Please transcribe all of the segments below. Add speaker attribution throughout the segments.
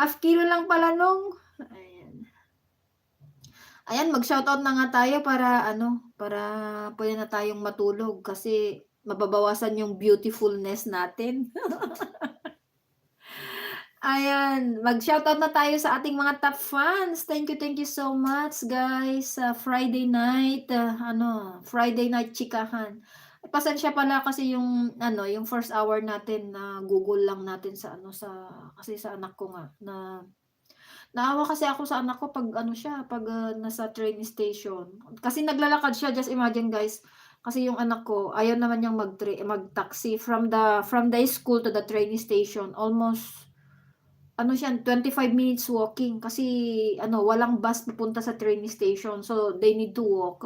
Speaker 1: Half kilo lang pala nung. Ayan. Ayan, mag-shoutout na nga tayo para ano, para pwede na tayong matulog kasi mababawasan yung beautifulness natin. Ayan, mag-shoutout na tayo sa ating mga top fans. Thank you so much guys sa Friday night, Friday night chikahan. Pasensya pala kasi yung ano, yung first hour natin na Google lang natin sa ano kasi sa anak ko nga na naawa kasi ako sa anak ko 'pag ano siya, 'pag, nasa train station. Kasi naglalakad siya, just imagine guys, kasi yung anak ko ayaw naman niyang mag-taxi from the school to the train station, almost ano siya 25 minutes walking kasi ano, walang bus pupunta sa train station, so they need to walk.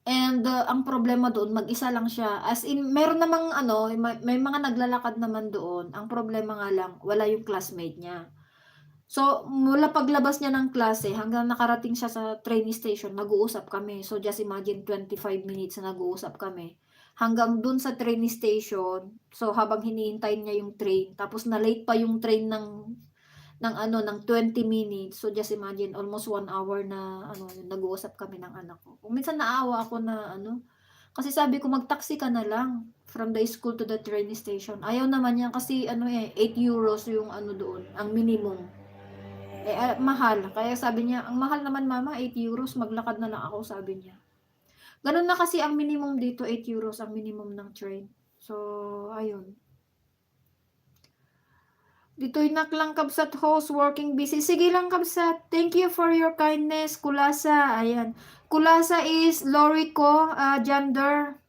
Speaker 1: And, ang problema doon mag-isa lang siya, as in meron namang ano, may mga naglalakad naman doon, ang problema nga lang wala yung classmate niya. So, mula paglabas niya ng klase hanggang nakarating siya sa train station nag-uusap kami. So, just imagine 25 minutes na nag-uusap kami. Hanggang dun sa train station, so habang hinihintay niya yung train, tapos na-late pa yung train ng 20 minutes. So, just imagine almost 1 hour na ano, nag-uusap kami ng anak ko. Kung minsan naawa ako na ano, kasi sabi ko mag-taxi ka na lang from the school to the train station. Ayaw naman niya kasi ano €8 yung ano doon, ang minimum. Mahal. Kaya sabi niya, "Ang mahal naman mama, €8 maglakad na lang ako," sabi niya. Gano'n na kasi ang minimum dito, €8 ang minimum ng train. So, ayun. Dito'y naklang kabsat host, working busy. Sige lang kabsat. Thank you for your kindness, Kulasa. Ayan. Kulasa is Lorico, gender.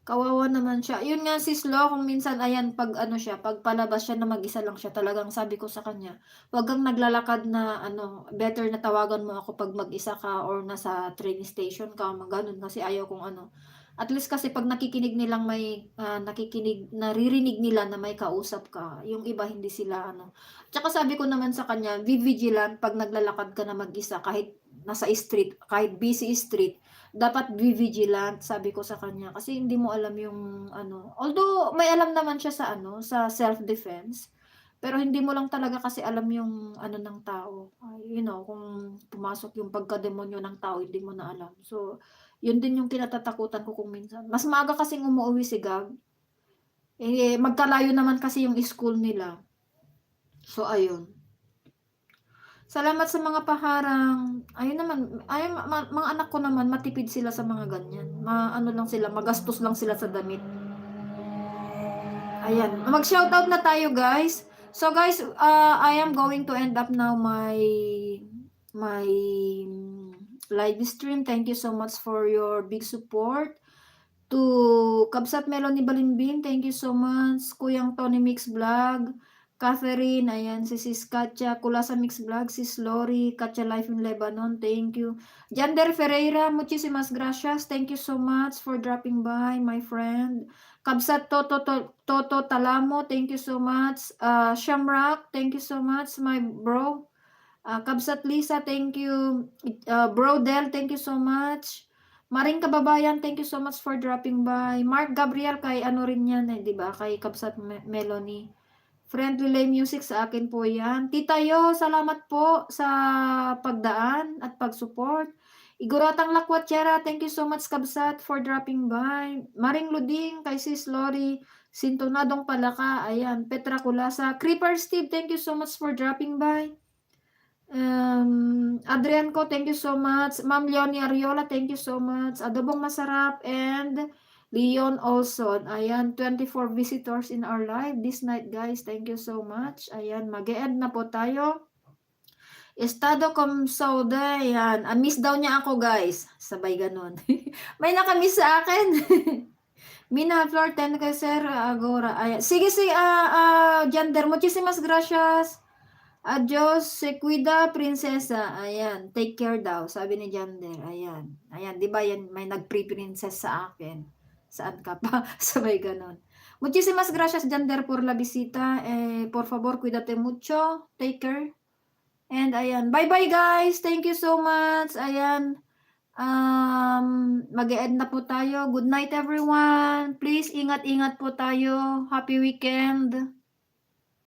Speaker 1: Kawawa naman siya. Yun nga sis Lo, kung minsan ayan 'pag ano siya, 'pag palabas siya na mag-isa lang siya, talagang sabi ko sa kanya, "Wag kang naglalakad na ano, better na tawagan mo ako 'pag mag-isa ka or nasa train station ka," gano'n. Kasi ayaw kong ano, at least kasi 'pag naririnig nila na may kausap ka, yung iba hindi sila ano. Tsaka sabi ko naman sa kanya, "Be vigilant 'pag naglalakad ka na mag-isa kahit nasa street, kahit busy street." Dapat be vigilant, sabi ko sa kanya, kasi hindi mo alam yung ano, although may alam naman siya sa ano, sa self-defense, pero hindi mo lang talaga kasi alam yung ano ng tao, kung pumasok yung pagkademonyo ng tao hindi mo na alam. So, yun din yung kinatatakutan ko kung minsan. Mas maaga kasing umuuwi si Gab, magkalayo naman kasi yung school nila. So, ayun. Salamat sa mga paharang. Ayun naman, mga anak ko naman matipid sila sa mga ganyan. Maano lang sila, magastos lang sila sa damit. Ayan, mag-shoutout na tayo guys. So guys, I am going to end up now my live stream. Thank you so much for your big support. To Kabsat Melanie Balimbing, thank you so much. Kuyang Tony Mix Vlog, Catherine, ayan, si Sis Katya, Kulasa Mix Vlog, Sis Lori, Katya Life in Lebanon, thank you. Jander Ferreira, muchísimas gracias, thank you so much for dropping by, my friend. Kabsat Toto Talamo, thank you so much. Shamrock, thank you so much, my bro. Kabsat Lisa, thank you. Bro Del, thank you so much. Maring Kababayan, thank you so much for dropping by. Mark Gabriel, kay ano rin yan 'di ba? Kay Kabsat Melanie. Friendly Lay Music, sa akin po yan. Tita Yo, salamat po sa pagdaan at pag-support. Iguratang Lakwatsyara, thank you so much Kabsat for dropping by. Maring Luding, kay Sis Lori, Sintonadong Palaka, ayan. Petra Kulasa. Creeper Steve, thank you so much for dropping by. Adrian ko, thank you so much. Ma'am Leonie Ariola, thank you so much. Adobong Masarap and Leon also. Ayan, 24 visitors in our live this night, guys. Thank you so much. Ayan, mag-e-end na po tayo. Estado com Saude, ayan. Miss daw niya ako, guys. Sabay ganun. May nakamiss sa akin. Mina Flor, 10 ka, sir. Agora. Ayan. Sige, Jander, muchísimas gracias. Adios, se cuida, prinsesa. Ayan, take care daw, sabi ni Jander. Ayan. Ayan, 'di ba yan may nag-pre-princess sa akin. Saan ka pa? Sabay ganon. Muchísimas gracias, Jander, por la visita. Por favor, cuídate mucho. Take care. And ayan, bye-bye guys. Thank you so much. Ayan. Mag-e-end na po tayo. Good night everyone. Please ingat-ingat po tayo. Happy weekend.